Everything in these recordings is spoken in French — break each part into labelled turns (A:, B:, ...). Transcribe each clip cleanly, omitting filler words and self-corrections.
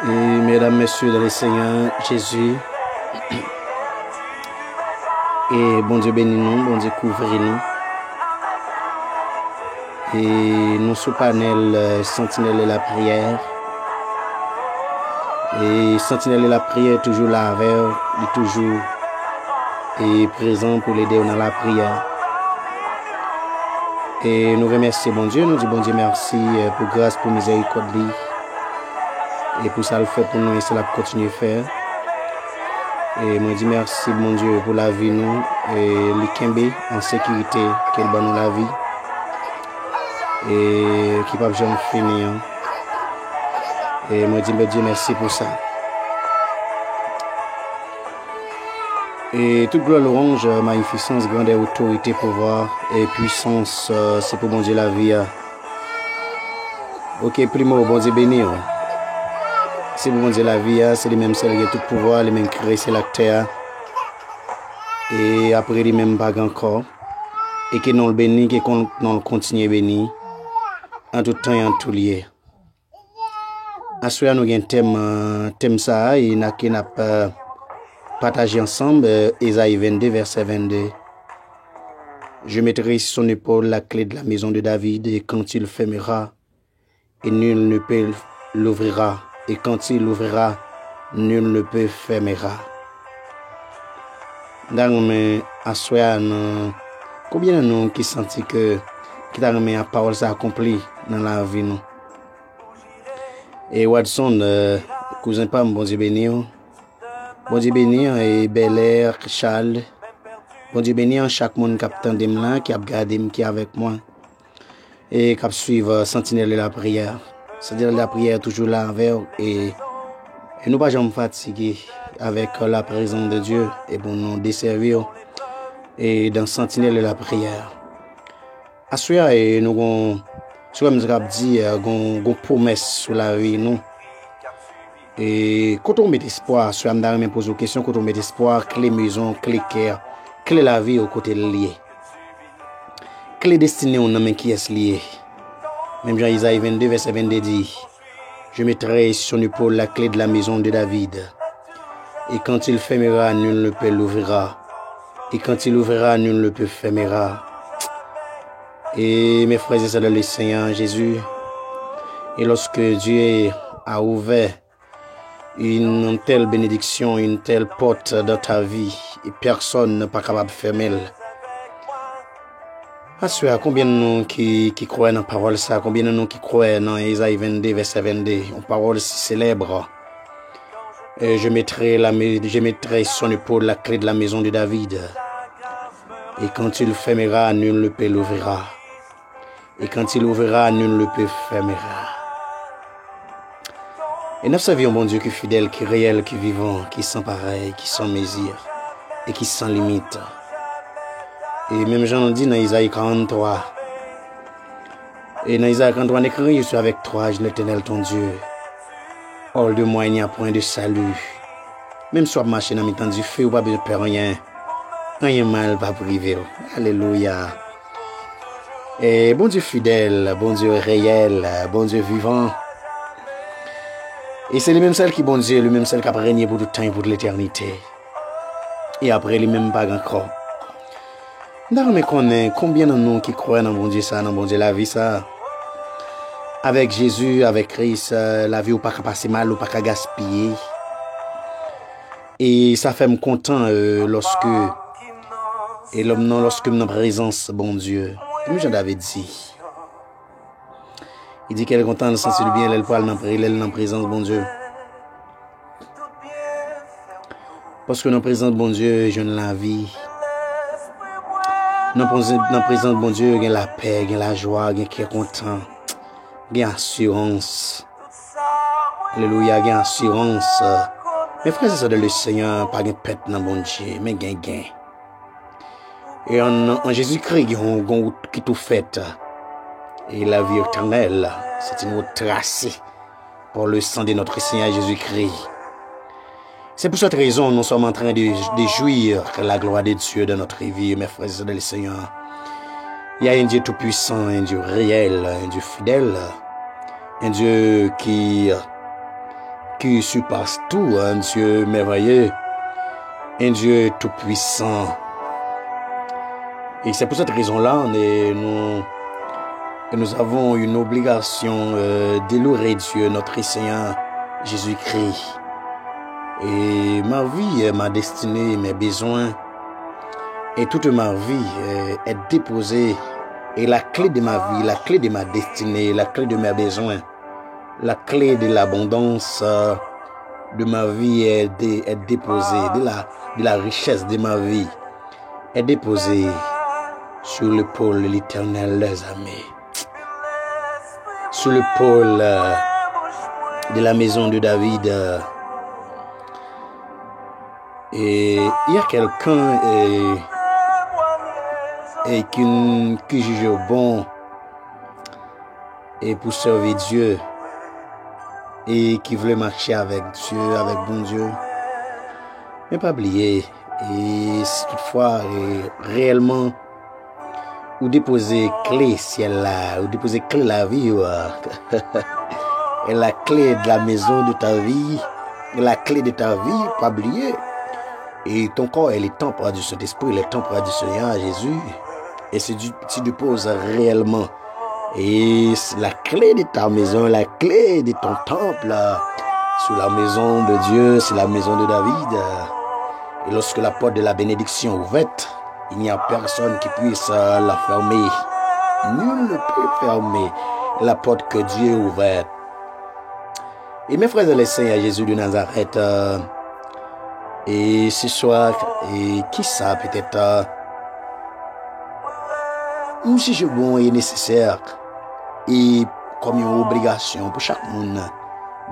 A: Et mesdames, messieurs, dans le Seigneur Jésus, et bon Dieu bénis nous, bon Dieu couvre nous. Et nous sous panel sentinelle et la prière. Et sentinelle et la prière toujours là avec, il est toujours et présent pour l'aider dans la prière. Et nous remercions bon Dieu, nous disons bon Dieu merci pour grâce, pour miséricorde. Et pour ça le fait pour nous et cela continue à faire. Et moi dis merci mon Dieu pour la vie nous et l'Ikembe en sécurité qu'elle donne nous la vie. Et qui pas jamais finir. Et moi dis Dieu merci pour ça. Et toute gloire, louange, magnificence, grandeur, autorité, pouvoir et puissance, c'est pour mon Dieu la vie. Ok, primo, bon Dieu béni. C'est pour mon Dieu la vie, c'est les mêmes celles qui ont tout pouvoir, les mêmes créés, c'est l'acteur. Et après les mêmes bagues encore. Et qui non le béni, qui non le continue béni. En tout temps et en tout lieu. Assoya nous avons un thème ça, et nous avons partagé ensemble Ésaïe 22, verset 22. Je mettrai sur son épaule la clé de la maison de David, et quand il fermera, et nul ne peut l'ouvrira. Et quand il ouvrira, nul ne peut fermera. Dans assoya, combien de nous qui sentent que qui t'a remis la parole s'accomplit dans la vie nous. Et Watson, cousin Pam, bon Dieu béni. Bon Dieu béni et Bel Air, Charles. Bon Dieu béni chaque monde qui attend là, qui a regardé, qui est avec moi. Et qui suivre sentinelle de la prière. C'est-à-dire la prière toujours là avec et nous pas jamais fatigués avec la présence de Dieu et pour nous desservir et dans sentinelle de la prière. Assoya et nous avons comme je dit gon promesse sur la vie nous. Et quand on met espoir, sur me me pose une question, quand on met espoir, clé maison, clé cœur, clé la vie au côté lié. Clé destinée on nomme qui est lié. Même Jean Isaïe 22 verset 22 dit: je mettrai sur son épaule la clé de la maison de David. Et quand il fermera, nul ne peut l'ouvrira. Et quand il ouvrira, nul ne peut fermera. Et mes frères et sœurs dans le Seigneur Jésus, et lorsque Dieu a ouvert une telle bénédiction, une telle porte dans ta vie, et personne n'est pas capable de fermer. Assoya, combien de nous qui croient dans la parole ça, combien de nous qui croient dans Ésaïe 22, verset 22, une parole si célèbre. Et je mettrai sur son épaule la clé de la maison de David. Et quand il fermera, nul ne peut l'ouvrira. Et quand il ouvrira, nul ne peut fermera. Et nous servions bon Dieu qui est fidèle, qui est réel, qui est vivant, qui est sans pareil, qui est sans mesure et qui est sans limite. Et même Jean dit dans Isaïe 43. Et dans Isaïe 43, on écrit: je suis avec toi, je l'Éternel ton Dieu. Hors de moi, il n'y a point de salut. Même si on marche dans le temps du feu, ou pas besoin de faire rien. Rien mal pas privé. Alléluia. Et bon Dieu fidèle, bon Dieu réel, bon Dieu vivant. Et c'est le même celle qui bon Dieu, le même celle qui a régné pour tout le temps et pour l'éternité. Et après, les mêmes pas encore. Nous connaissons combien de nous qui croient dans bon Dieu ça, dans bon Dieu la vie ça. Avec Jésus, avec Christ, la vie ou pas passer mal ou pas gaspiller. Et ça fait me content lorsque nous en présence bon Dieu. Comme j'en avais dit. Il dit qu'elle est contente de sentir le bien, elle parle dans présence bon Dieu. Parce que dans présence bon Dieu, je ne la vie. Dans présence bon Dieu, il y a la paix, il y a la joie, il y a qui est content. Il y a assurance. Alléluia, il y a assurance. Mes frères et sœurs de le Seigneur, pas de pète dans bon Dieu, mais il y a gain. Et en Jésus-Christ, il y a une route qui tout fait. Et la vie éternelle, c'est une route tracée par le sang de notre Seigneur Jésus-Christ. C'est pour cette raison que nous sommes en train de jouir de la gloire de Dieu dans notre vie, mes frères et sœurs du Seigneur. Il y a un Dieu tout-puissant, un Dieu réel, un Dieu fidèle, un Dieu qui qui surpasse tout, un Dieu merveilleux, un Dieu tout-puissant. Et c'est pour cette raison-là, nous avons une obligation de louer Dieu, notre Seigneur Jésus-Christ. Et ma vie, ma destinée, mes besoins, et toute ma vie est déposée. Et la clé de ma vie, la clé de ma destinée, la clé de mes besoins, la clé de l'abondance de ma vie est déposée, de la richesse de ma vie est déposée sur le pôle de l'Éternel des armées, sur le pôle de la maison de David. Et il y a quelqu'un qui juge bon et pour servir Dieu et qui veut marcher avec Dieu, avec bon Dieu. Mais pas oublier, et si toutefois réellement ou déposer clé ciel là, ou déposer clé la vie, et la clé de la maison de ta vie, et la clé de ta vie, pas oublier. Et ton corps est le temple du Saint-Esprit, le temple du Seigneur Jésus. Et si tu déposes réellement, et la clé de ta maison, la clé de ton temple, sur la maison de Dieu, c'est la maison de David. Et lorsque la porte de la bénédiction est ouverte, il n'y a personne qui puisse la fermer. Nul ne peut fermer la porte que Dieu a ouverte. Et mes frères et les Seigneurs Jésus de Nazareth, et ce soir, et qui ça peut-être, si je bon et nécessaire, et comme une obligation pour chaque monde,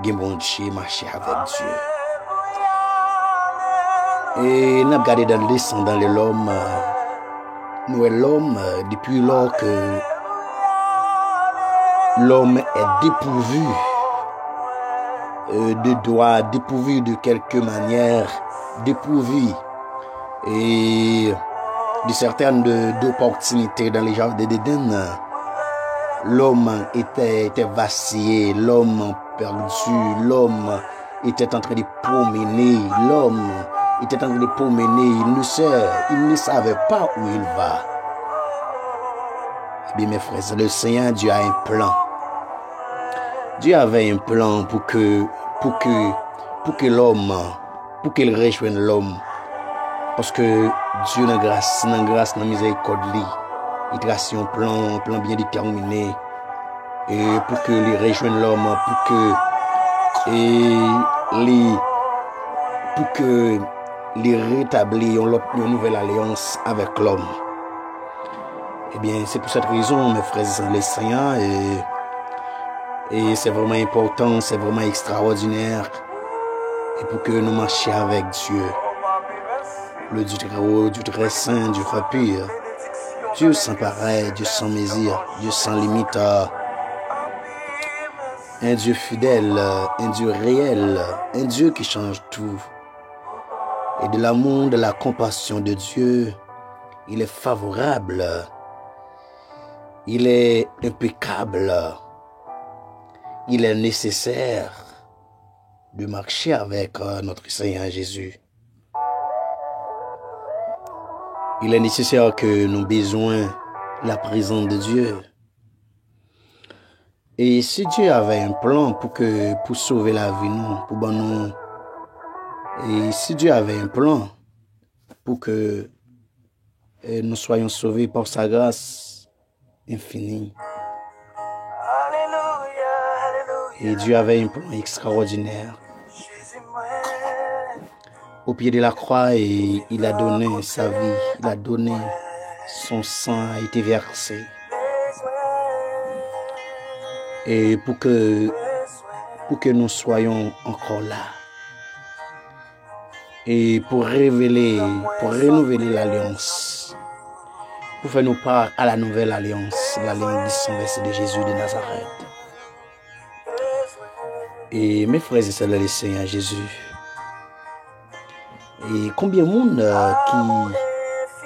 A: de marcher avec Dieu. Et nous avons regardé dans le descendant de l'homme, nous et l'homme, depuis lors que l'homme est dépourvu de droits, dépourvu de quelque manière, dépourvu et de certaines d'opportunités dans les jardins d'Éden. L'homme était vacillé, l'homme perdu, l'homme était en train de promener, l'homme était en train de promener, il ne savait pas où il va. Eh bien mes frères, le Seigneur Dieu a un plan. Dieu avait un plan pour que l'homme, pour qu'il rejoigne l'homme. Parce que Dieu dans grâce, dans miséricorde, il trace un plan bien déterminé. Et pour que il rejoigne l'homme, pour que il rétablit une nouvelle alliance avec l'homme. Eh bien, c'est pour cette raison, mes frères et les Seigneurs, et c'est vraiment important, c'est vraiment extraordinaire. Et pour que nous marchions avec Dieu, le Dieu très haut, Dieu très saint, Dieu très pur, Dieu sans pareil, Dieu sans mesure, Dieu sans limite, un Dieu fidèle, un Dieu réel, un Dieu qui change tout. Et de l'amour, de la compassion de Dieu, il est favorable, il est impeccable, il est nécessaire de marcher avec notre Seigneur Jésus. Il est nécessaire que nous ayons besoin de la présence de Dieu. Et si Dieu avait un plan pour sauver la vie, nous, et si Dieu avait un plan pour que nous soyons sauvés par sa grâce infinie, et Dieu avait un plan extraordinaire. Au pied de la croix, et il a donné sa vie, il a donné son sang, a été versé. Et pour que nous soyons encore là. Et pour renouveler l'alliance. Pour faire nous part à la nouvelle alliance, l'alliance du sang versé de Jésus de Nazareth. Et mes frères et sœurs, le Seigneur Jésus. Et combien de monde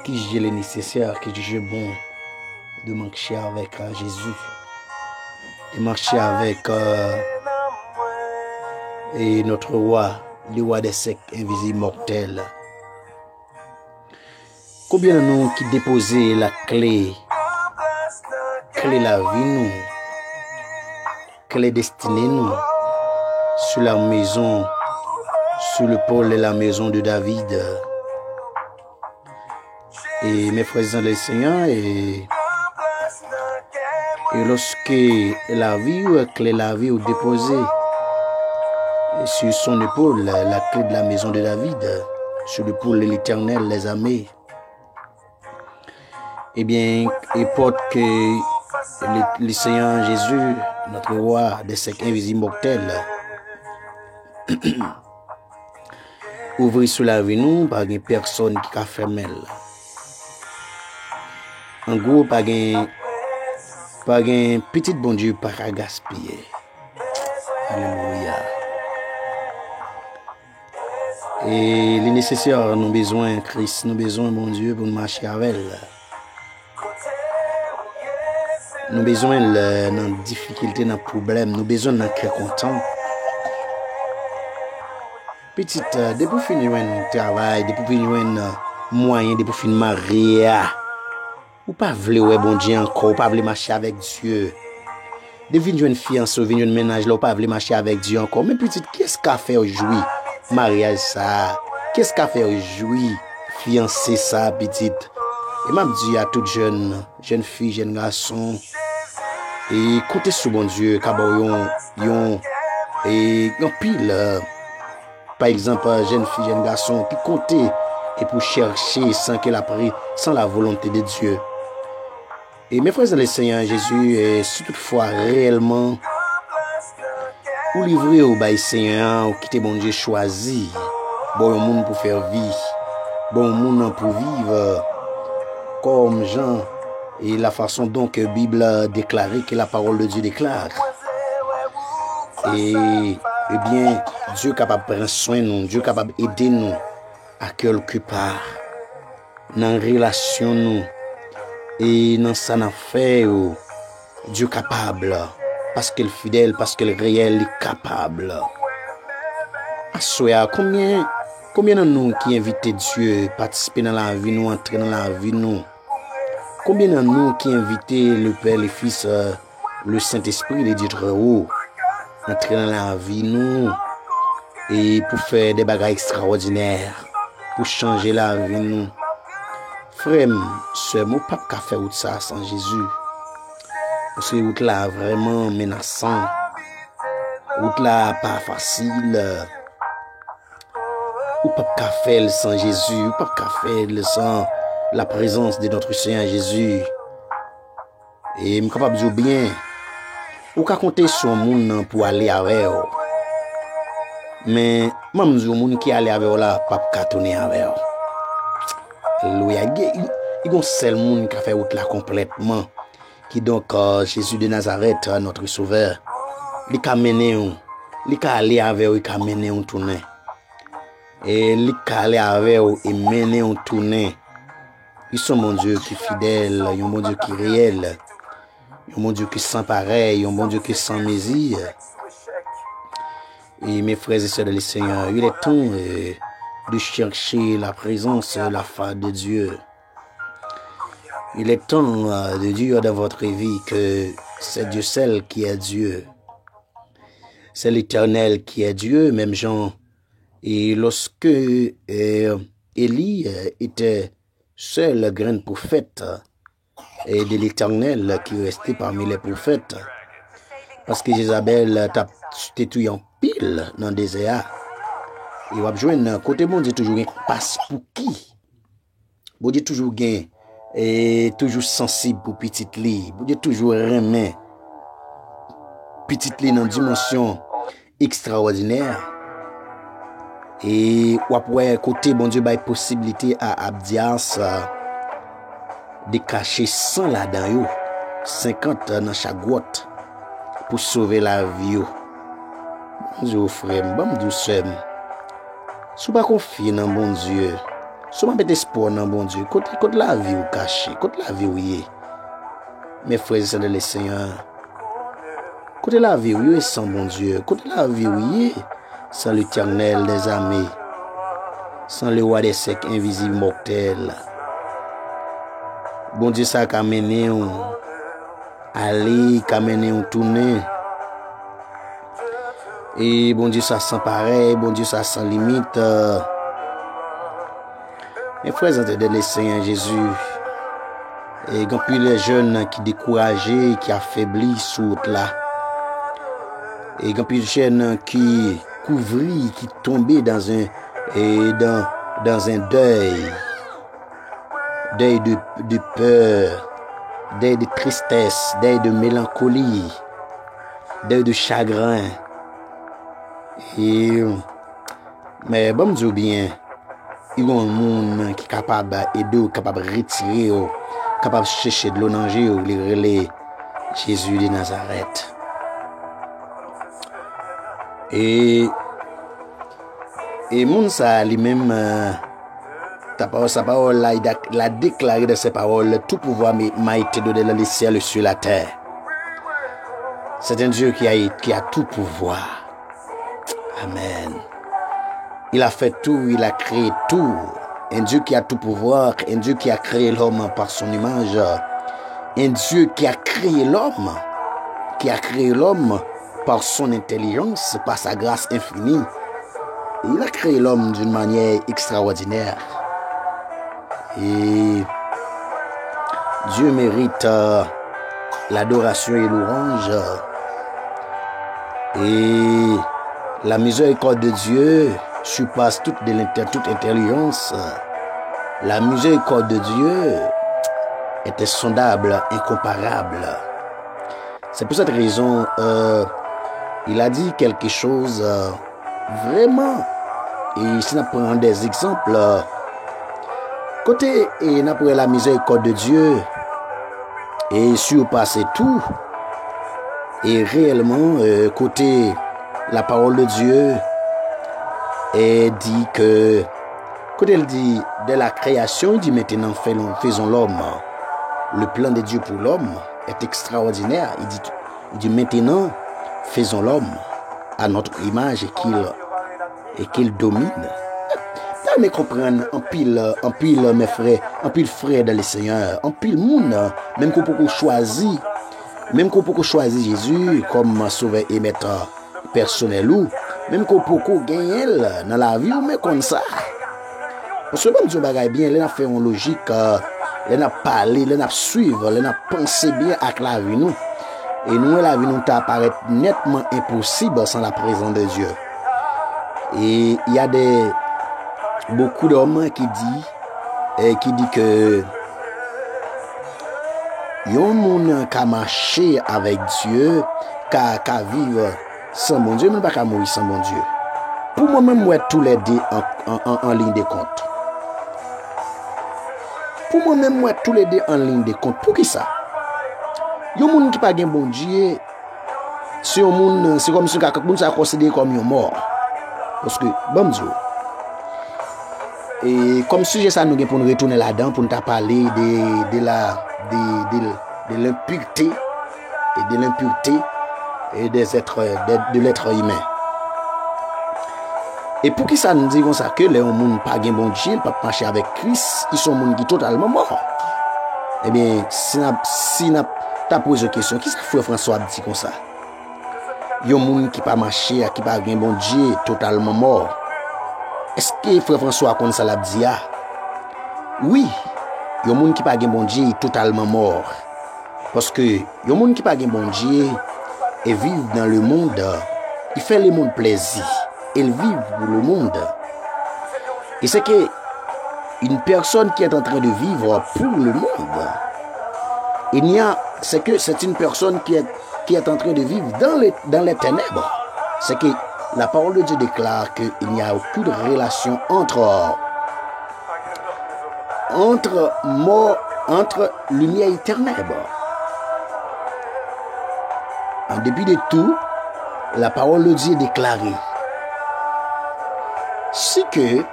A: qui juge le nécessaire, qui juge bon de marcher avec Jésus, de marcher avec et notre roi, le roi des secs invisibles mortels. Combien de nous qui déposaient la clé la vie nous, clé destinée nous, sur la maison, sur le pôle de la maison de David. Et mes frères dans le Seigneur, et lorsque la vie ou clé la vie ou déposée sur son épaule, la clé de la maison de David, sur le pôle de l'Éternel, les armées, eh bien, il porte que le Seigneur Jésus, notre roi des secs invisibles mortels, ouvre sous la vie nous par une personne qui a fermé. En gros, par un petit bon Dieu par à gaspiller. Alléluia. Et les nécessaires, nous besoin Christ, nous besoin mon Dieu pour nous marcher avec elle. Nous besoin dans difficulté, dans problème, nous besoin dans cœur content. Petite, depuis finir un travail, depuis finir un moyen, depuis finir marier, ou pas vouloir bon Dieu encore, ou pas vouloir marcher avec Dieu. Depuis une fiancée, venir un ménage là, ou pas vouloir marcher avec Dieu encore. Mais petite, qu'est-ce qu'a fait aujourd'hui mariage ça? Qu'est-ce qu'a fait aujourd'hui fiancé ça, petite? Et m'a dit à toute jeune fille, jeune garçon, et comptez sur bon Dieu, car yon pile. Par exemple, jeune fille, jeune garçon, qui comptait et pour chercher sans qu'elle a pris, sans la volonté de Dieu. Et mes frères dans le Seigneur Jésus, si toutefois réellement, ou livrer au bail Seigneur, ou quitter bon Dieu choisi, bon monde pour faire vie, bon monde pour vivre, comme Jean, et la façon dont que la Bible a déclaré, que la parole de Dieu déclare. Et bien, Dieu est capable de prendre soin de nous, Dieu est capable d'aider nous à quelque part, dans la relation nous, et dans sa affaire, Dieu est capable, parce qu'il est fidèle, parce qu'il est réel, il est capable. Assoya, combien de nous qui invitent Dieu à participer dans la vie nous, entrer dans la vie nous? Combien de nous qui invitent le Père, le Fils, le Saint-Esprit, les dieux très haut, entrer dans la vie nous, et pour faire des bagages extraordinaires, pour changer la vie nous? Frère, ce mot pas qu'à faire ça sans Jésus. Parce que route là vraiment menaçant. Route là pas facile. Ou pas qu'à faire sans Jésus, ou pas qu'à faire sans la présence de notre Seigneur Jésus. Et je suis capable de dire bien, ou qu'à compter sur le monde pour aller avec eux. Mais même si le monde qui aller avec eux là, pas qu'à tourner avec eux. Alléluia. Il y a un seul monde qui a fait route là complètement. Qui donc Jésus de Nazareth, notre sauveur. Il a mené, il a allé avec eux, il a mené un tourner. Et il a allé avec eux et mené un tourner. Ils sont mon Dieu qui est fidèle, ils ont mon Dieu qui est réel, ils ont mon Dieu qui est sans pareil, ils ont mon Dieu qui est sans mesure. Et mes frères et sœurs de le Seigneur, il est temps de chercher la présence, la face de Dieu. Il est temps de dire dans votre vie que c'est Dieu seul qui est Dieu. C'est l'Éternel qui est Dieu, même Jean. Et lorsque Élie était seul grand prophète et de l'Éternel qui restait parmi les prophètes, parce que Jézabel t'a tué en pile dans le désert. Et on va jouer côté bon Dieu toujours un passe pour qui? Bon Dieu toujours gain et toujours sensible pour petite lit. Bon Dieu toujours remet petite lit dans une dimension extraordinaire. Et après côté bon Dieu bail possibilité à Abdias de cacher 100 là-dedans 50 dans chaque grotte pour sauver la vie. Bon Dieu frère, bon Dieu seul. Si pas confier dans bon Dieu, si pas mettre espoir dans bon Dieu, côté la vie ou caché, côté la vie ou yé. Mes frères et sœurs de le Seigneur, côté la vie ou yé sans bon Dieu, côté la vie ou yé. sans l'Éternel des armées, sans le roi des secs invisible mortel. Bon Dieu, ça a mené aller, a mené tourner. Et bon Dieu, ça sans pareil, bon Dieu, ça sans limite. Mes frères et sœurs, le Seigneur Jésus, et quand puis les jeunes qui découragés, qui affaiblis sous là, et quand puis les jeunes qui couvris, qui tombaient dans un deuil de peur, deuil de tristesse, deuil de mélancolie, deuil de chagrin. Et mais bon Dieu bien, il y a un monde qui est capable d'aider, capable de retirer, capable de chercher de l'eau dans les relais Jésus de Nazareth. Et monde ça lui-même sa parole là, il a déclaré de ses paroles, tout pouvoir m'a été donné dans les cieux et sur la terre. C'est un Dieu qui a tout pouvoir. Amen. Il a fait tout, il a créé tout. Un Dieu qui a tout pouvoir, un Dieu qui a créé l'homme par son image. Un Dieu qui a créé l'homme, par son intelligence, par sa grâce infinie. Il a créé l'homme d'une manière extraordinaire. Et Dieu mérite l'adoration et l'orange. Et la miséricorde de Dieu surpasse toute intelligence. La miséricorde de Dieu est insondable, incomparable. C'est pour cette raison, il a dit quelque chose vraiment. Et si nous prenons des exemples, côté et nous prenons la miséricorde de Dieu et surpasser tout, et réellement côté la parole de Dieu et dit que quand elle dit de la création, il dit maintenant faisons l'homme. Le plan de Dieu pour l'homme est extraordinaire. Il dit maintenant faisons l'homme à notre image et qu'il domine. Vous comprendre en pile mes frères, en pile frères dans le Seigneur, en pile monde, même qu'on peut choisir Jésus comme sauveur et maître personnel ou même qu'on peut gagner dans la vie ou mais comme ça. Parce que bon Dieu bagaille bien, il a fait une logique, il a parlé, il a suivre, il a pensé bien avec la vie nous. Et nous la vie nous apparaît nettement impossible sans la présence de Dieu. Et il y a beaucoup d'hommes qui dit que yon moun ka marcher avec Dieu, ka vivre sans bon Dieu, même pas ka mourir sans bon Dieu. Pour moi-même, moi tous les deux en ligne de compte. Pour moi-même, moi tous les deux en ligne de compte. Pour qui ça? Yon moun qui pas gen bon Dieu, c'est comme si quelqu'un moun ça considéré comme yon mort. Parce que bon Dieu. Et comme sujet ça nous pour nous retourner là-dedans pour nous parler de l'impureté et de l'être humain. Et pour qui ça nous dit comme ça que les gens pas gen bon Dieu, pas marcher avec Christ, ils sont monde qui totalement mort. Eh bien, si n'a ta posé une question, qui ça frère François dit comme ça? Yon monde qui pas marcher, qui pas gen bon Dieu, totalement mort. Est-ce que frère François connaît ça la dit? Oui. Yon moun qui pas gen bon Dieu totalement mort. Parce que yon moun qui pas gen bon Dieu et vivent dans le monde, il fait le monde plaisir. Il vit pour le monde. Et c'est que une personne qui est en train de vivre pour le monde, c'est une personne qui est en train de vivre dans les ténèbres. C'est que la parole de Dieu déclare qu'il n'y a aucune relation entre lumière et ténèbres. En dépit de tout, la parole de Dieu est déclarée. C'est que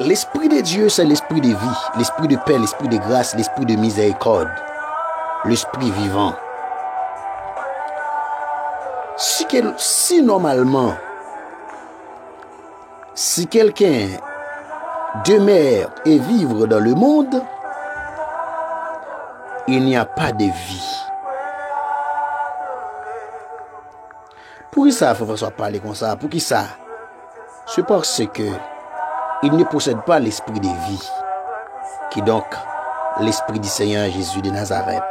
A: l'Esprit de Dieu, c'est l'Esprit de vie, l'Esprit de paix, l'Esprit de grâce, l'Esprit de miséricorde, l'Esprit vivant. Si normalement, si quelqu'un demeure et vivre dans le monde, il n'y a pas de vie. Pour qui ça, François parler comme ça? Pour qui ça? C'est parce que il ne possède pas l'esprit de vie, qui est donc l'esprit du Seigneur Jésus de Nazareth.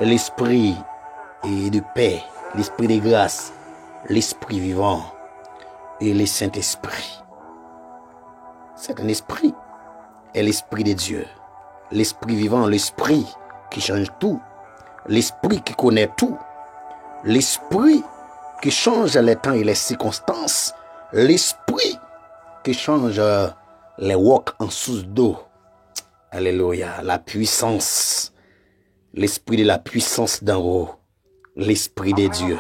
A: L'esprit de paix, l'esprit de grâce, l'esprit vivant et le Saint-Esprit. C'est un esprit et l'esprit de Dieu. L'esprit vivant, l'esprit qui change tout, l'esprit qui connaît tout, l'esprit qui change les temps et les circonstances, l'esprit qui change les rocs en sous d'eau. Alléluia, la puissance, l'esprit de la puissance d'en haut, l'esprit de Dieu.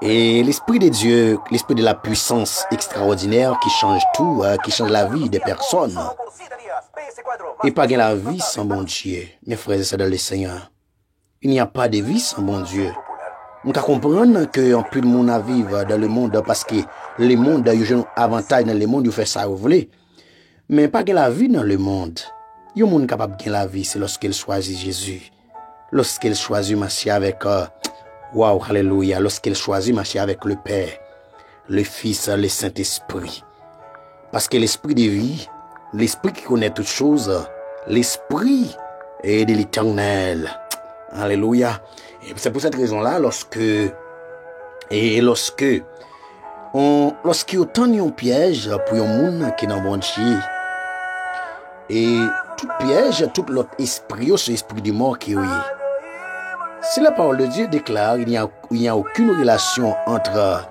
A: Et l'esprit de Dieu, l'esprit de la puissance extraordinaire qui change tout, qui change la vie des personnes. Et pas la vie sans bon Dieu, mes frères et sœurs dans le Seigneur. Il n'y a pas de vie sans bon Dieu. On peut comprendre qu'un peu de monde à vivre dans le monde parce que le monde a un avantage dans le monde, il fait ça vous voulez. Mais pas que la vie dans le monde. Il y a un monde capable de gagner la vie, c'est lorsqu'il choisit Jésus. Lorsqu'il choisit marcher avec waouh, alléluia, lorsqu'il choisit marcher avec le Père, le Fils, le Saint-Esprit. Parce que l'esprit de vie, l'esprit qui connaît toutes choses, l'esprit est de l'Éternel. Alléluia. Et c'est pour cette raison-là, lorsqu'il y a autant de pièges pour un monde qui est dans le bon Dieu, et tout piège, tout l'autre esprit, c'est l'esprit du mort qui est. Si la parole de Dieu déclare il n'y a aucune relation entre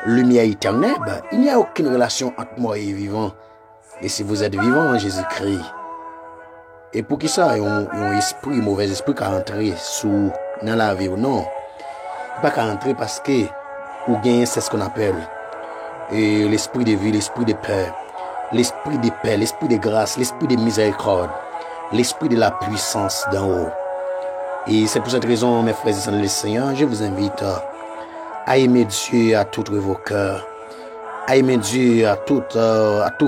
A: lumière et ténèbres, il n'y a aucune relation entre mort et vivant. Et si vous êtes vivant en Jésus-Christ, et pour qui ça, un esprit, un mauvais esprit qui a entré dans la vie ou non, pas qu'à entrer parce que ou gagne c'est ce qu'on appelle et l'esprit de vie, l'esprit de paix, l'esprit de grâce, l'esprit de miséricorde, l'esprit de la puissance d'en haut. Et c'est pour cette raison, mes frères et sœurs, le Seigneur, je vous invite à aimer Dieu à tous vos cœurs, à aimer Dieu à tous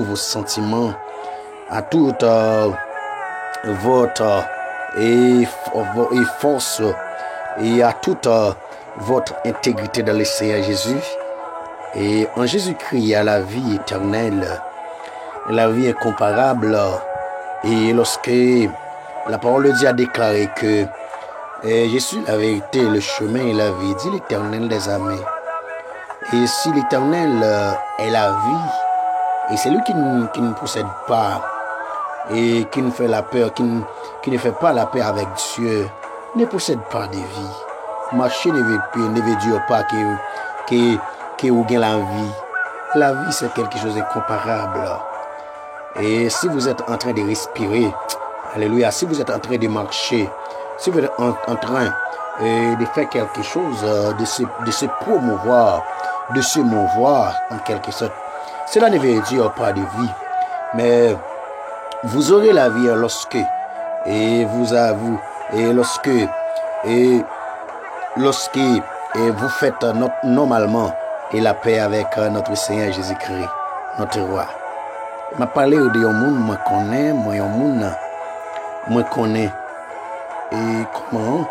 A: vos sentiments, à toute votre force et à toute votre intégrité dans le Seigneur Jésus. Et en Jésus-Christ, il y a la vie éternelle, la vie incomparable. Et lorsque la parole de Dieu a déclaré que je suis la vérité, le chemin et la vie, dit l'Éternel des armées. Et si l'Éternel est la vie, et c'est lui qui ne possède pas, et qui ne fait la peur, qui ne fait pas la paix avec Dieu, ne possède pas de vie. Marcher ne veut dire pas que vous gagnez la vie. La vie, c'est quelque chose d'incomparable. Et si vous êtes en train de respirer, alléluia, si vous êtes en train de marcher, si vous êtes en train de faire quelque chose, de se promouvoir, de se mouvoir en quelque sorte, cela ne veut dire pas de vie. Mais vous aurez la vie lorsque vous faites normalement et la paix avec notre Seigneur Jésus-Christ, notre roi. Je parle de un monde, moi connais. Et comment?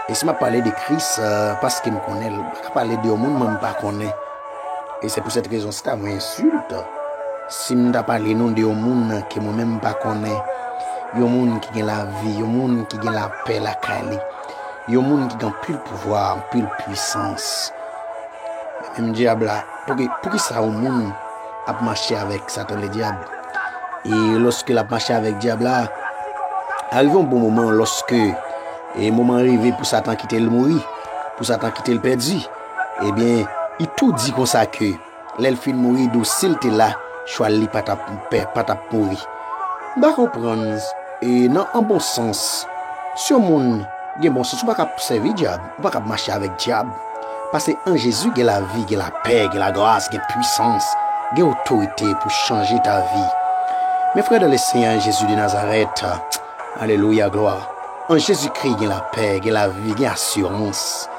A: Et si je parle de Christ, parce qu'il me connaît, je parle de un monde, je ne pas connais. Et c'est pour cette raison, c'est à moi insulte. Si je parle de un monde que moi-même pas connais, il y a un monde qui a la vie, il y a un monde qui a la paix, la qualité. Il y a un monde qui a plus de pouvoir, plus de puissance. Même diable, pour qui ça au monde a marché avec Satan le diable? Et lorsque il a marché avec le diable, arrive un bon moment lorsque le moment arrivé pour Satan quitter le mourir, pour Satan quitter le perdu, eh bien, il tout dit comme ça que l'elfin mourir d'où s'il était là, choisi pas ta mourir. Bah comprendre et dans un bon sens, si on monde il bon sens, on pas servir diable, on pas marcher avec diable. Parce qu'en Jésus, il y a la vie, il y a la paix, il y a la grâce, il y a la puissance, il y a l'autorité pour changer ta vie. Mes frères de le Seigneur Jésus de Nazareth, Alléluia, gloire. En Jésus-Christ, il y a la paix, il y a la vie, il y a l'assurance.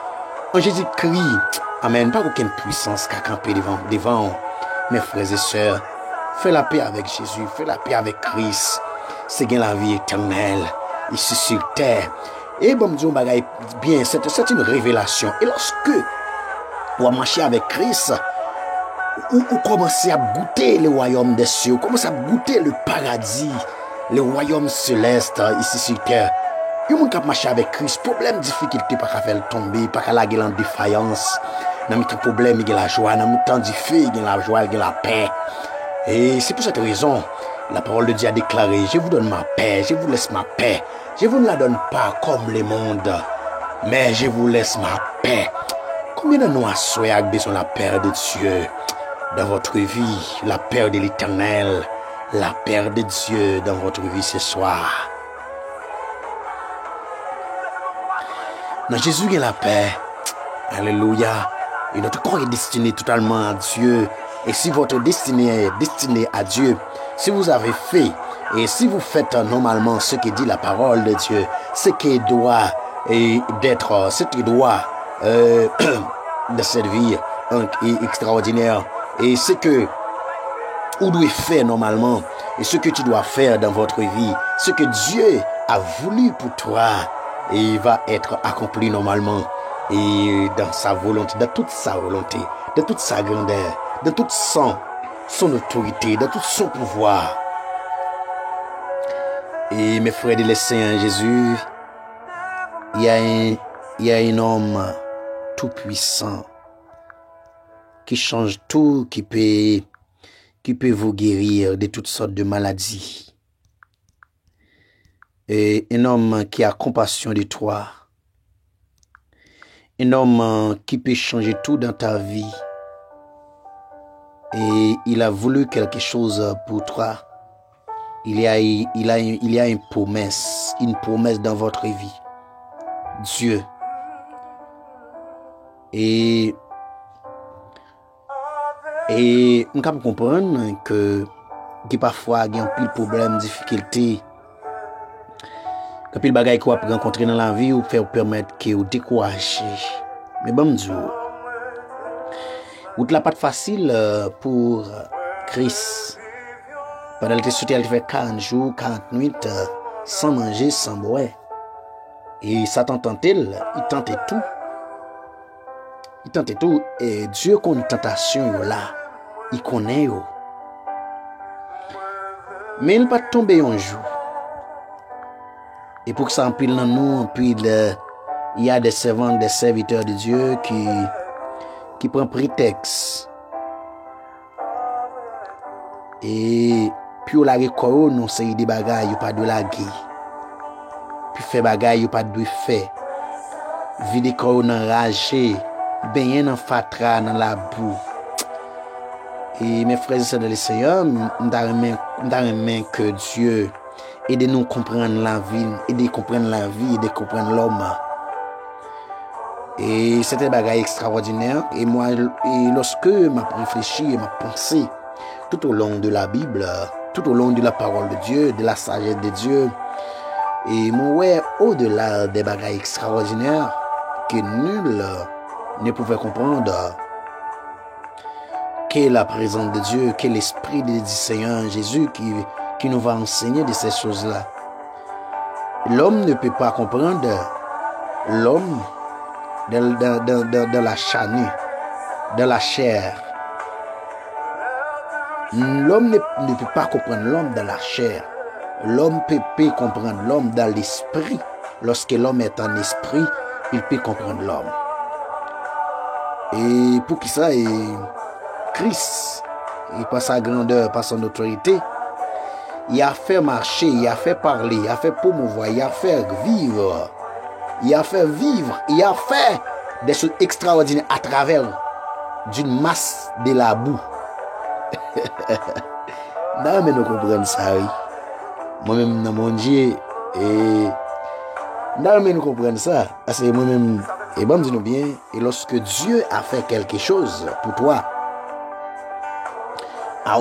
A: En Jésus-Christ, amen, pas aucune puissance qui a campé devant mes frères et sœurs. Fais la paix avec Jésus, fais la paix avec Christ. C'est bien la vie éternelle, ici sur terre. Et bon, Dieu, bien, c'est une révélation. Et lorsque vous marchez avec Christ, vous commencez à goûter le royaume des cieux, vous commencez à goûter le paradis, le royaume céleste ici sur terre. Et vous marchez avec Christ, problème, difficulté, pas qu'à faire tomber, pas qu'à la gueule en défaillance. Dans mes problèmes, il y a la joie, dans mes temps difficiles, il y a la joie, il y a la paix. Et c'est pour cette raison, la parole de Dieu a déclaré, je vous donne ma paix, je vous laisse ma paix. Je vous ne la donne pas comme le monde, mais je vous laisse ma paix. Combien de nous avons besoin de la paix de Dieu dans votre vie, la paix de l'Éternel, la paix de Dieu dans votre vie ce soir. Dans Jésus, il y a la paix. Alléluia. Et notre corps est destiné totalement à Dieu. Et si votre destinée est destinée à Dieu, si vous avez fait et si vous faites normalement ce que dit la parole de Dieu, ce qui doit d'être, ce qui doit de cette vie extraordinaire, et ce que vous devez faire normalement, et ce que tu dois faire dans votre vie, ce que Dieu a voulu pour toi, et va être accompli normalement, et dans sa volonté, dans toute sa volonté, de toute sa grandeur, de toute son autorité, de tout son pouvoir. Et mes frères et les saints en Jésus, il y a un homme tout puissant qui change tout, qui peut vous guérir de toutes sortes de maladies. Et un homme qui a compassion de toi. Un homme qui peut changer tout dans ta vie. Et il a voulu quelque chose pour toi. Il y a une promesse dans votre vie. Dieu. Et on peut comprendre que parfois il y a un pile problème, difficulté, que pile bagaille qu'on peut rencontrer dans la vie ou faire permettre que vous découragez. Mais bon Dieu, ou la pas facile pour Christ. Pendant que tu as fait 40 jours, 40 nuits sans manger, sans boire. Et Satan il tentait tout. Il tentait tout. Et Dieu connaît une tentation là. Il connaît. Mais il pas tomber un jour. Et pour que ça en pile dans nous, il y a des servants, des serviteurs de Dieu qui prennent prétexte. Et puis la record non c'est des bagailles pas de la guerre. Puis fait bagaille pas de faire. Vide corps enragé, baigné dans fatra dans la boue. Et mes frères et sœurs de l'Seigneur, m'd'aimer que Dieu aide nous comprendre la vie, aide comprendre la vie, aide comprendre l'homme. Et c'était bagaille extraordinaire et moi lorsque m'a réfléchi et m'a pensé tout au long de la Bible, tout au long de la parole de Dieu, de la sagesse de Dieu. Et moi, au-delà des bagailles extraordinaires que nul ne pouvait comprendre, que la présence de Dieu, que l'Esprit du Seigneur Jésus qui nous va enseigner de ces choses-là. L'homme ne peut pas comprendre l'homme de la chair, de la chair. L'homme ne peut pas comprendre l'homme dans la chair. L'homme peut comprendre l'homme dans l'esprit. Lorsque l'homme est en esprit, il peut comprendre l'homme. Et pour qui ça, Christ, et par sa grandeur, par son autorité, il a fait marcher, il a fait parler, il a fait promouvoir, il a fait vivre. Il a fait vivre, il a fait des choses extraordinaires à travers d'une masse de la boue. Non, mais nous comprenons ça, oui. Moi-même, dans mon Dieu, et non, mais nous comprenons ça. Parce que moi-même, et bon, dis-nous bien, et lorsque Dieu a fait quelque chose pour toi, a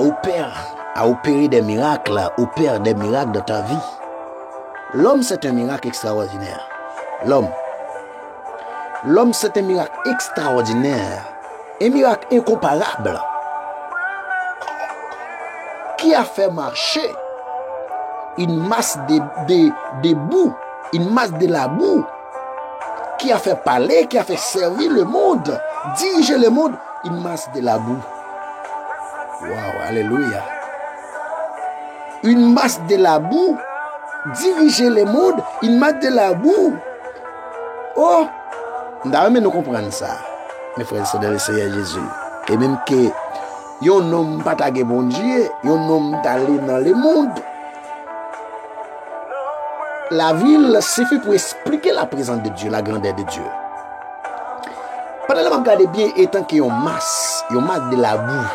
A: opéré des miracles, opère des miracles dans ta vie. L'homme, c'est un miracle extraordinaire. L'homme, c'est un miracle extraordinaire. Un miracle incomparable. Qui a fait marcher une masse de boue, une masse de la boue, qui a fait parler, qui a fait servir le monde, diriger le monde, une masse de la boue. Wow, alléluia. Une masse de la boue, diriger le monde, une masse de la boue. Oh, nous comprenons ça, mes frères et sœurs de le Seigneur Jésus. Et même que yon homme pas tagué bon Dieu, yon homme d'aller dans le monde. La ville suffit pour expliquer la présence de Dieu, la grandeur de Dieu. Pendant que vous regardez bien, étant qu'il y a une masse de la boue.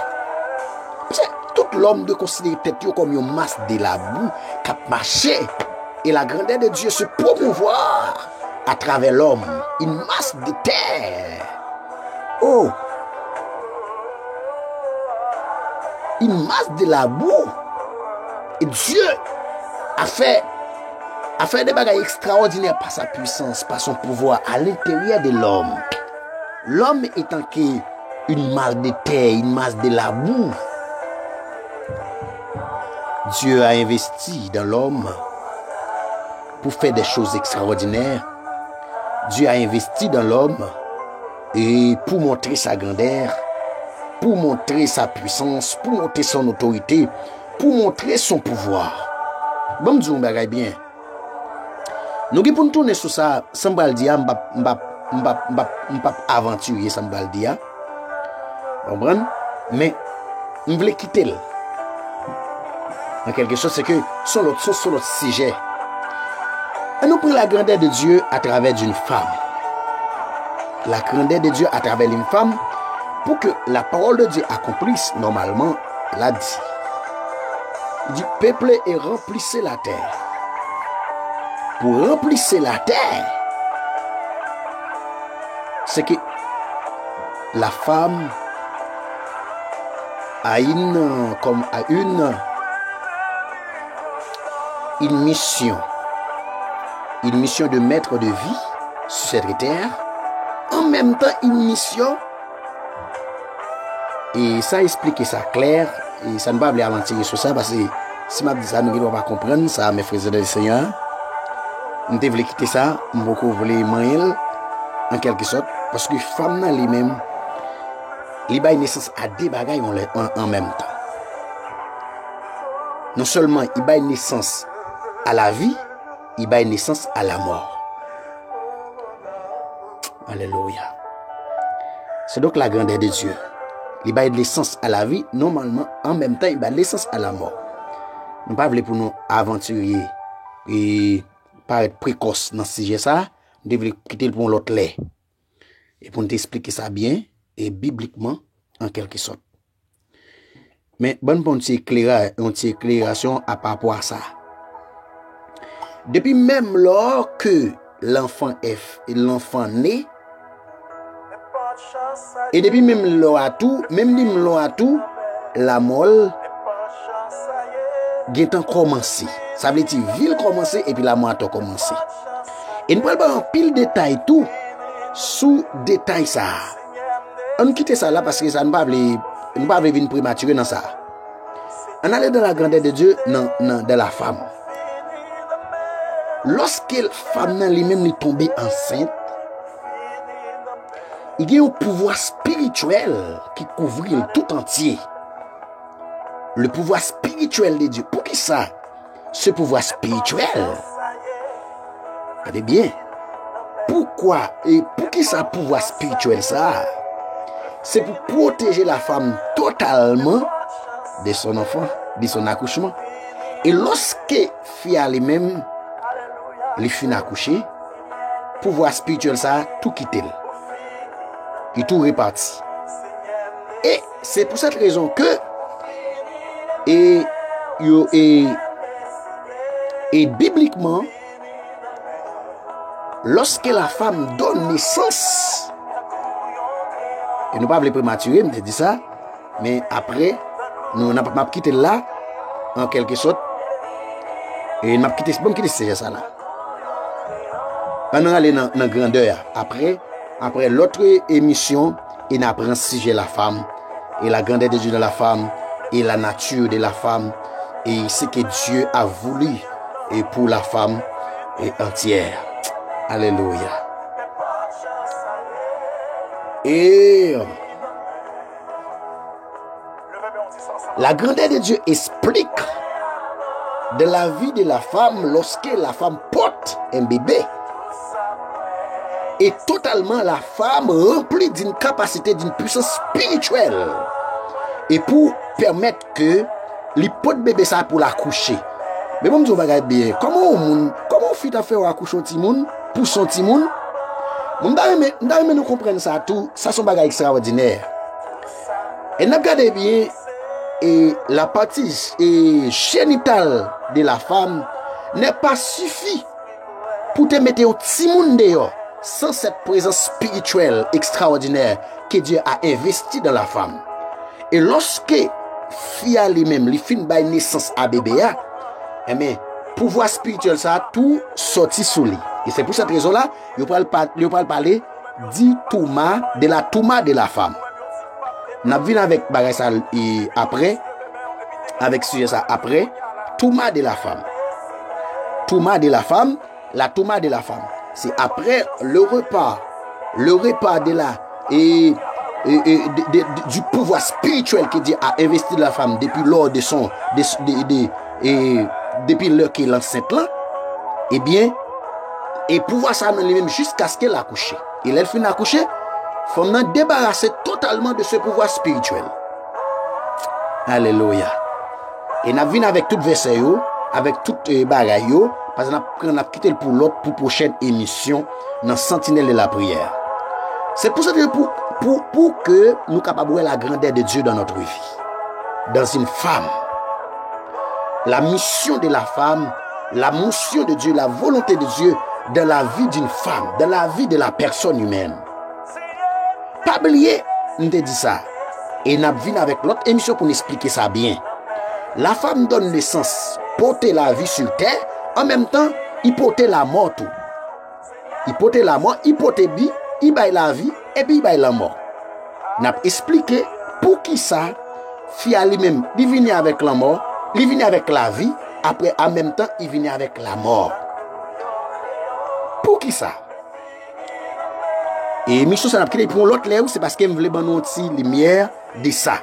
A: Tout l'homme de considérer peut-être comme une masse de la boue qui a marché. Et la grandeur de Dieu se promouvoir à travers l'homme. Une masse de terre. Oh! Une masse de la boue. Et Dieu a fait des bagages extraordinaires par sa puissance, par son pouvoir à l'intérieur de l'homme. L'homme étant une masse de terre, une masse de la boue. Dieu a investi dans l'homme pour faire des choses extraordinaires. Dieu a investi dans l'homme et pour montrer sa grandeur, pour montrer sa puissance, pour montrer son autorité, pour montrer son pouvoir. Bon, Dieu, on bien. Nous pour nous tourner sur ça, Sambaldia, m'pa aventurier Sambaldia. Comprendre? Mais on voulait quitter là. En quelque chose, c'est que sur l'autre sujet. Et nous prenons la grandeur de Dieu à travers d'une femme. La grandeur de Dieu à travers une femme pour que la parole de Dieu accomplisse normalement, l'a dit. Il dit, peuplez et remplissez la terre. Pour remplir la terre, c'est que la femme a une mission. Une mission de maître de vie sur cette terre. En même temps, une mission. Et ça explique ça clair. Et ça ne va pas avancer sur ça parce que si je dis ça, nous ne pouvons pas comprendre ça, mes frères et sœurs du Seigneur. Nous devons quitter ça, nous voulons manger en quelque sorte, parce que femme dans lui-même, il a naissance à des bagailles en même temps. Non seulement il a naissance à la vie, il a naissance à la mort. Alléluia. C'est donc la grandeur de Dieu. Il a naissance à la vie, normalement, en même temps, il a naissance à la mort. Nous ne pouvons pas pour nous aventurer et paraître précoce dans ce sujet ça, nous devons quitter pour l'autre lait. Et pour nous expliquer ça bien et bibliquement en quelque sorte. Mais bonne éclairation à rapport à ça. Depuis même lors que l'enfant naît, et depuis même lors à tout, la molle a commencé. Ça veut dire ville commencer et puis la moite a commencé. Et nous parlons pas en pile détail tout sous détail ça. On quitte ça là parce que ça ne va pas venir prématuré dans ça. On allait dans la grandeur de Dieu de la femme. Lorsque la femme lui-même est tombée enceinte, il y a un pouvoir spirituel qui couvre le tout entier. Le pouvoir spirituel de Dieu. Pour qui ça? Ce pouvoir spirituel. Regardez bien. Pourquoi et pour qui ça pouvoir spirituel ça? C'est pour protéger la femme totalement de son enfant, de son accouchement. Et lorsque fille elle-même les fin accoucher, pouvoir spirituel ça tout quitter. Et tout réparti. Et c'est pour cette raison que et bibliquement, lorsque la femme donne naissance, et nous ne pouvons pas prématurer, je dis ça, mais après, nous n'avons pas quitté là, en quelque sorte, Et m'a quitté bon quitter ce ça là. On aller dans grandeur après l'autre émission, il apprend le sujet la femme et la grandeur de Dieu dans la femme et la nature de la femme et ce que Dieu a voulu et pour la femme entière. Alléluia. Et la grandeur de Dieu explique de la vie de la femme lorsque la femme porte un bébé. Et totalement la femme remplie d'une capacité, d'une puissance spirituelle. Et pour permettre que l'hypothèse bébé ça pour l'accoucher. Mais bon, je vais bien. Comment fait à faire accoucher un petit monde pour son petit monde? Nous comprenons ça tout. Ça sont des extraordinaires. Et nous regardons bien et la partie génitale de la femme n'est pas suffi pour te mettre au petit monde dehors sans cette présence spirituelle extraordinaire que Dieu a investi dans la femme. Et lorsque fille lui-même, lui fin by naissance à bébé, eh bien, pouvoir spirituel ça tout sorti sous lui. Et c'est pour cette raison-là, je parle parler du touma, de la touma de la femme. N'a vu avec bagay ça et après avec sujet ça après touma de la femme. Touma de la femme, la touma de la femme. C'est après le repas de la du pouvoir spirituel que Dieu a investi dans la femme depuis lors de son depuis l'heure qu'elle est enceinte là, eh bien et pouvoir ça lui-même jusqu'à ce qu'elle accouche. Et elle finit d'accoucher, faut nous débarrasser totalement de ce pouvoir spirituel. Alléluia. Et nous venons avec tout verset yo, avec tout bagaille yo, parce que nous avons quitté pour l'autre pour prochaine émission dans Sentinelle de la prière. C'est pour ça que pour que nous capables de voir la grandeur de Dieu dans notre vie. Dans une femme. La mission de la femme, la mission de Dieu, la volonté de Dieu dans la vie d'une femme, dans la vie de la personne humaine. Pas oublier, nous te dit ça. Et nous venons avec l'autre émission pour nous expliquer ça bien. La femme donne naissance, porter la vie sur terre, en même temps, il porte la mort tout. Il porte la mort, il porte vie, il baille la vie, et puis il baille la mort. Nous avons expliqué pour qui ça, fille lui-même, il vient avec la mort, il vient avec la vie, après en même temps, il vient avec la mort. Pour qui ça? Et mission ça n'a pas pour l'autre là, c'est parce qu'il voulait ban nous aussi lumière de ça.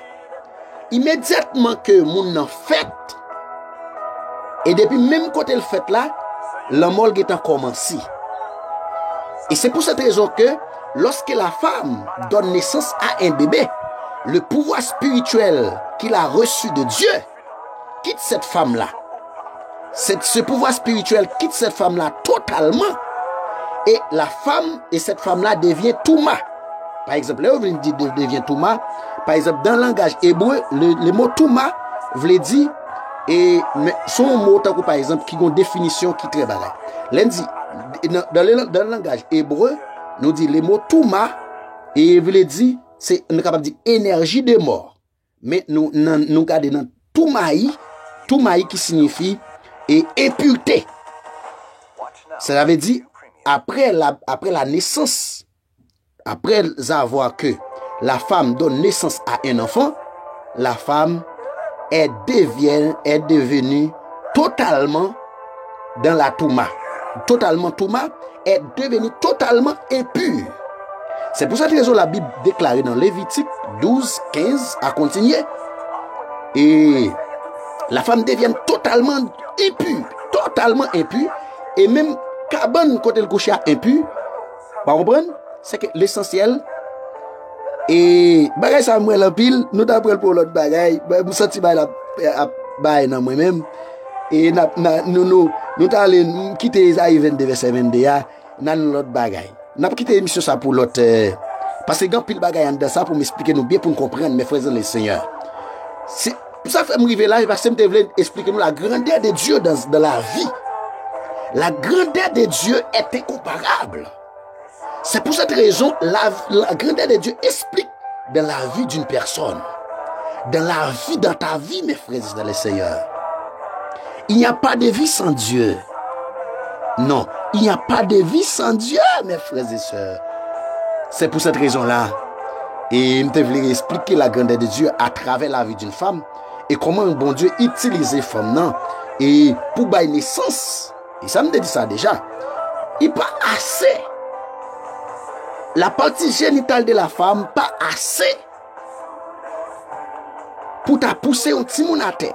A: Immédiatement que moun nan fait et depuis même côté le fait là, la mort est en commencé. Et c'est pour cette raison que lorsque la femme donne naissance à un bébé, le pouvoir spirituel qu'il a reçu de Dieu quitte cette femme là. Ce pouvoir spirituel quitte cette femme là totalement. Et la femme, et cette femme-là devient Touma. Par exemple, là, on dit devient Touma. Par exemple, dans le langage hébreu, le mot Touma veut dire, et son mot, par exemple, qui a une définition qui est très belle. Lundi, dans le langage hébreu, nous dit le mot Touma, et veut dire, c'est, on est capable de dire énergie de mort. Mais nous regardons dans Toumaï qui signifie et impureté. Ça veut dire, après la naissance, après avoir que la femme donne naissance à un enfant, la femme est devenue totalement dans la touma. Totalement touma, est devenue totalement impure. C'est pour cette raison la Bible déclare dans Lévitique 12, 15 à continuer. Et la femme devient totalement impure. Totalement impure. Et même cabane côté le coucher impur, vous comprenez? C'est que l'essentiel et bagay ça moi la pile, nous d'après pour l'autre bagay, me senti ba la dans moi même et nous allé quitter Isaïe 22 verset 22 dans l'autre bagay. N'a quitté émission ça pour l'autre parce que grand pile bagay en dedans ça pour m'expliquer nous bien pour nous comprendre mes frères et les seigneurs. C'est pour ça fait me arriver là parce que je voulais expliquer nous la grandeur de Dieu dans la vie. La grandeur de Dieu est incomparable. C'est pour cette raison la grandeur de Dieu explique dans la vie d'une personne, dans ta vie, mes frères et les seigneurs. Il n'y a pas de vie sans Dieu. Non, il n'y a pas de vie sans Dieu, mes frères et sœurs. C'est pour cette raison-là. Et je voulais expliquer la grandeur de Dieu à travers la vie d'une femme. Et comment un bon Dieu utilise les femmes, non? Et pour bailler naissance. Et ça me dit ça déjà. Il n'est pas assez. La partie génitale de la femme, pas assez. Pour ta pousser un petit moun à terre.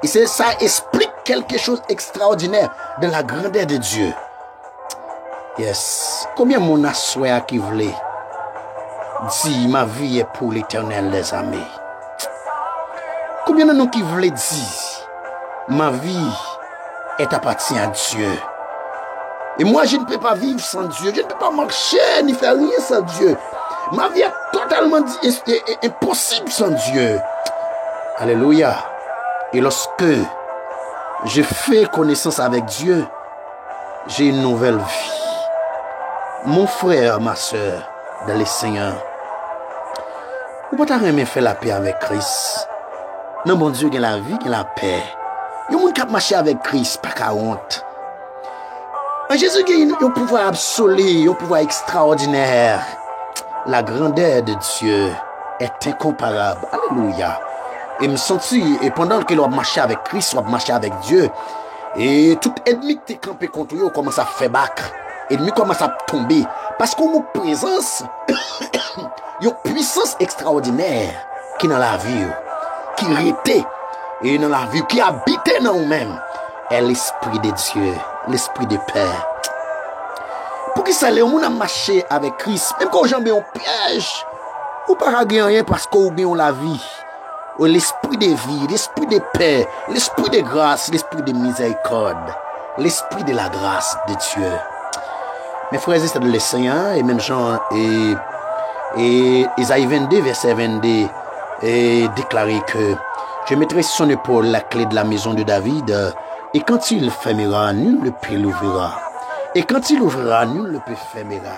A: Et ça explique quelque chose d'extraordinaire de la grandeur de Dieu. Yes. Combien mon assoya qui voulait dire ma vie est pour l'éternel, les amis. Combien de nous qui voulaient dire ma vie est appartient à Dieu. Et moi je ne peux pas vivre sans Dieu. Je ne peux pas marcher ni faire rien sans Dieu. Ma vie est totalement impossible sans Dieu. Alléluia. Et lorsque je fais connaissance avec Dieu, j'ai une nouvelle vie. Mon frère, ma soeur, dans le Seigneur, vous pouvez pas faire la paix avec Christ. Non, bon Dieu, il y a la vie, il y a la paix. Il y a des gens qui marchent avec Christ, pas qu'à honte. En Jésus, il y a un pouvoir absolu, un pouvoir extraordinaire. La grandeur de Dieu est incomparable. Alléluia. Et me sentis, et pendant que l'on marche avec Christ, on marche avec Dieu, et tout ennemi qui est campé contre eux commence à faire bac. Ennemi commence à tomber. Parce qu'on a une présence, une puissance extraordinaire qui est dans la vie, qui était, et dans la vie, qui habitait dans nous-mêmes, est l'Esprit de Dieu, l'Esprit de paix. Pour que ça, les gens a marché avec Christ, même quand j'en ai un piège, ou pas gagner rien parce qu'on a la vie. L'esprit de vie, l'esprit de paix, l'esprit de grâce, l'esprit de miséricorde, l'esprit de la grâce de Dieu. Mes frères et sœurs de le Seigneur, et même Jean, et Isaïe 22, verset 22, et déclaré que je mettrai sur son épaule la clé de la maison de David, et quand il fermera, nul ne peut l'ouvrira. Et quand il ouvrira, nul ne peut fermera.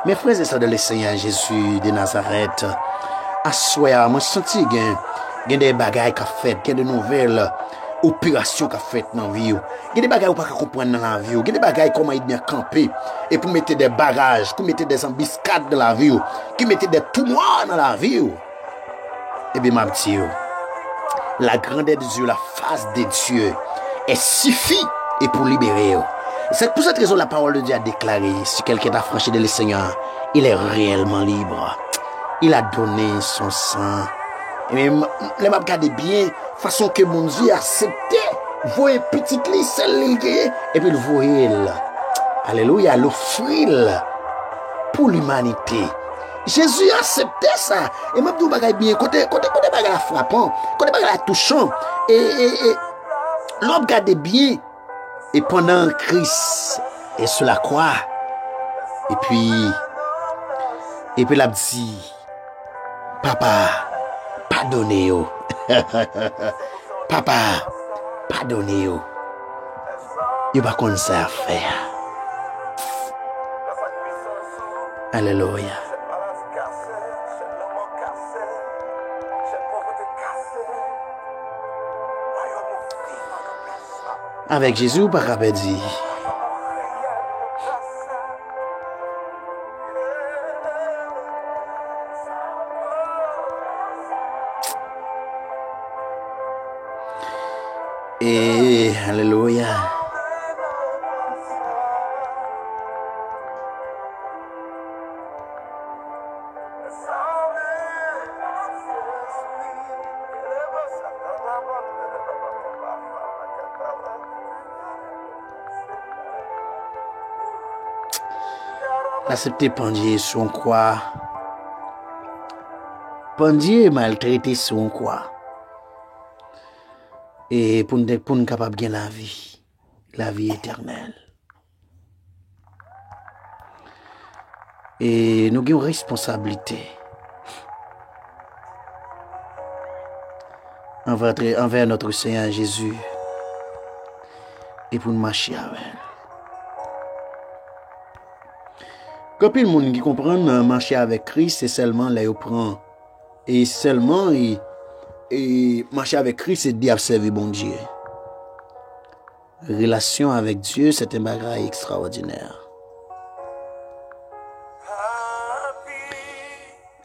A: Mes frères et sœurs de le Seigneur, Jésus de Nazareth, à soi, moi, senti qu'il y a des bagailles qu'a fait, qu'il y a de nouvelles opérations qu'a fait dans la vie. Il y a des bagailles qu'on ne peut pas comprendre dans la vie. Il y a des bagailles comment il bien camper et pour mettre des barrages, pour mettre des embuscades dans la vie, qui mettent des tournois dans la vie. Eh bien, ma petite, la grandeur de Dieu, la face de Dieu, elle suffit et pour libérer. C'est pour cette raison la parole de Dieu a déclaré, si quelqu'un est affranchi de le Seigneur, il est réellement libre. Il a donné son sang. Et même, les m'a regardé bien, façon que mon Dieu acceptait, voyez petite lit, celle et puis le voyait. Alléluia, l'offrir pour l'humanité. Jésus acceptait ça. Et m'a dit bagay bien, côté bagay frappant, côté bagay touchant. Et l'homme regardait bien. Et pendant Christ est sur la croix. Et puis l'a dit, papa, pardonnez-vous. Papa, pardonnez-vous. Il va qu'on ça à faire. Alléluia. Avec Jésus, pas capable dire. Et alléluia. Accepter pendier sur une croix. Pendier maltraité sur une croix. Et pour nous capable de gagner la vie éternelle. Et nous avons une responsabilité envers notre Seigneur Jésus et pour nous marcher avec elle. Quand il y a des gens qui comprennent marcher avec Christ, c'est seulement là où prend. Et seulement et marcher avec Christ, c'est d'y observer bon Dieu. relation avec Dieu, c'est un bagage extraordinaire.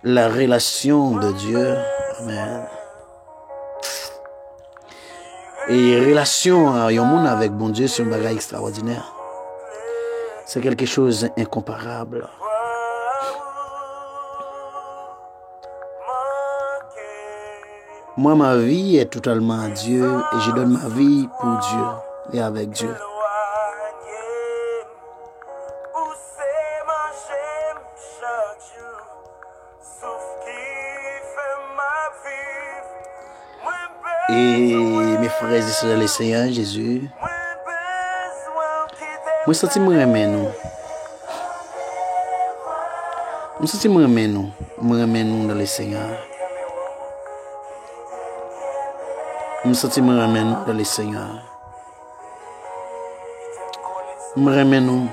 A: La relation de Dieu, amen. Et relation à un monde avec bon Dieu, c'est un bagage extraordinaire. C'est quelque chose d'incomparable. Moi, ma vie est totalement à Dieu et je donne ma vie pour Dieu et avec Dieu. Et mes frères et sœurs, le Seigneur Jésus, moi, je me remets nous. Je me remets nous dans le Seigneur. Je me remets nous dans le Seigneur. Je me remets nous.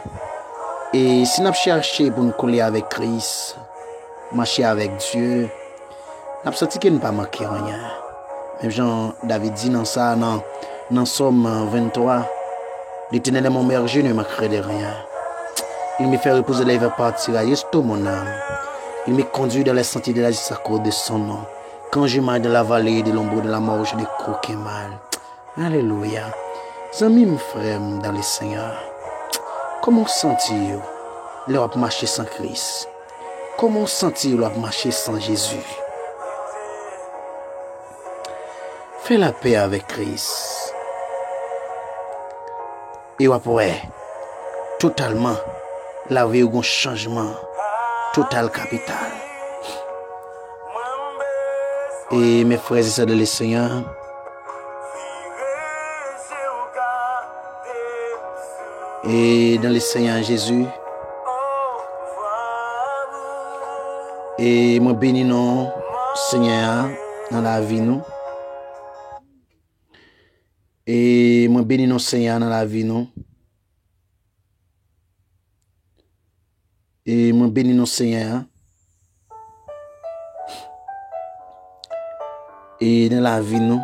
A: Et si nous cherchons pour nous coller avec Christ, marcher avec Dieu, nous avons senti qu'il ne pas manquer rien. Même Jean David dit dans ça, dans Somme 23, l'Éternel est mon berger, ne manquerai de rien. Il me fait reposer les vers partir à tout mon âme. Il me conduit dans les sentiers de la justice à cause de son nom. Quand je marche dans la vallée de l'ombre de la mort, je n'ai aucun mal. Alléluia. Amis, mes frères, dans le Seigneur, comment sentir leur marcher sans Christ? Comment sentir leur marcher sans Jésus? Fais la paix avec Christ. Et après, totalement, la vie a un changement total capital. Et mes frères et sœurs de le Seigneur, et dans le Seigneur Jésus, et moi bénis nous, Seigneur, dans la vie nous. Et moi bénis nous, Seigneur, dans la vie nous. Et moi bénis nous, Seigneur. Et dans la vie nous.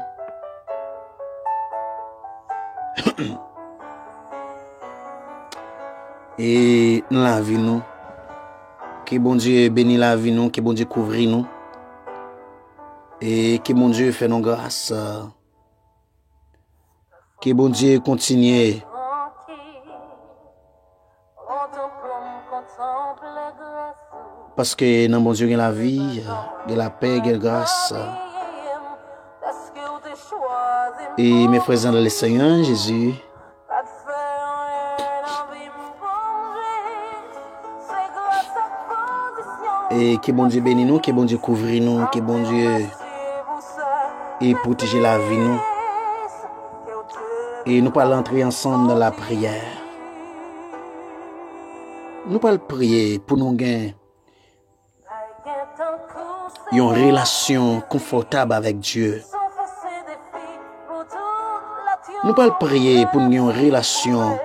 A: Et dans la vie nous. Que bon Dieu bénisse la vie nous, que bon Dieu couvre nous. Et que bon Dieu fait nos grâces. Que bon Dieu continue parce que dans bon Dieu il y a la vie, il y a la paix, il y a la grâce. Et mes frères dans le Seigneur Jésus, et que bon Dieu bénisse nous, que bon Dieu couvre nous, que bon Dieu et protège la vie nous. Et nous allons entrer ensemble dans la prière. Nous allons prier pour nous gagner une relation confortable avec Dieu. Nous allons prier pour nous une relation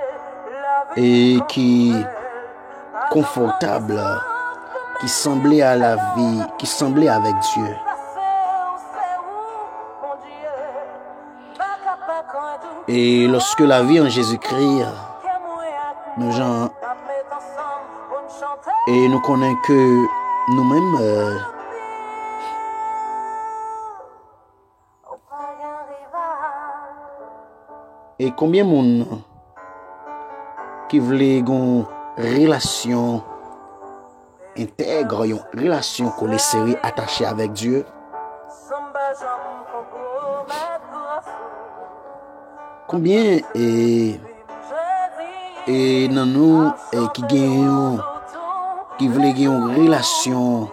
A: et qui confortable, qui semblait à la vie, qui semblait avec Dieu. Et lorsque la vie en Jésus-Christ, nous gens, et nous connaissons que nous-mêmes, et combien de monde qui voulait une relation intègre, une relation collée serrée, attachée avec Dieu. Combien et dans nous qui gagnons, qui voulons une relation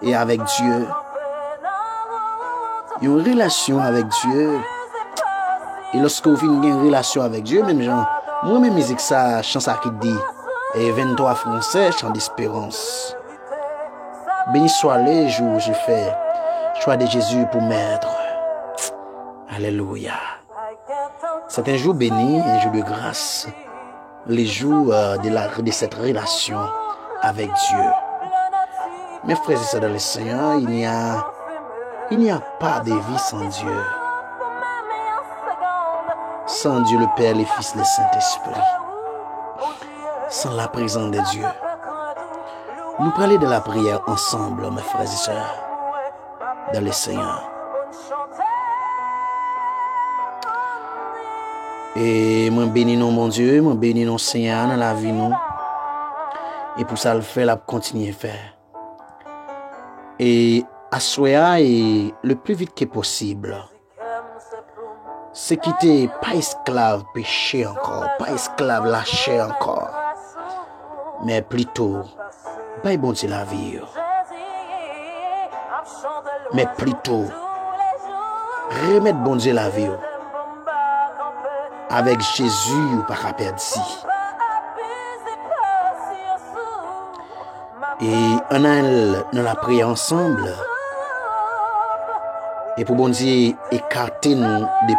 A: et avec Dieu, une relation avec Dieu. Et lorsque vous finissez une relation avec Dieu, même genre, moi-même musique ça, chant ça qui dit, et 23 français, chant d'espérance. Béni soit les jours où j'ai fait choix de Jésus pour maître. Alléluia. C'est un jour béni, un jour de grâce, les jours de cette relation avec Dieu. Mes frères et sœurs dans le Seigneur, il n'y a pas de vie sans Dieu. sans Dieu le Père, le Fils, le Saint-Esprit, sans la présence de Dieu. Nous parlons de la prière ensemble, mes frères et sœurs, dans le Seigneur. Et moi bénis non mon Dieu, moi bénis non Seigneur dans la vie nous. Et pour ça le faire, la continuer à faire. Et assoya et le plus vite que possible. C'est quitter pas esclave péché encore, pas esclave lâché encore, mais plutôt pas bon Dieu la vie. Mais plutôt remettre bon Dieu la vie. Avec Jésus, ou pas qu'à perdre si. Et on a dans la prière ensemble. Et pour bon Dieu, écarter nous des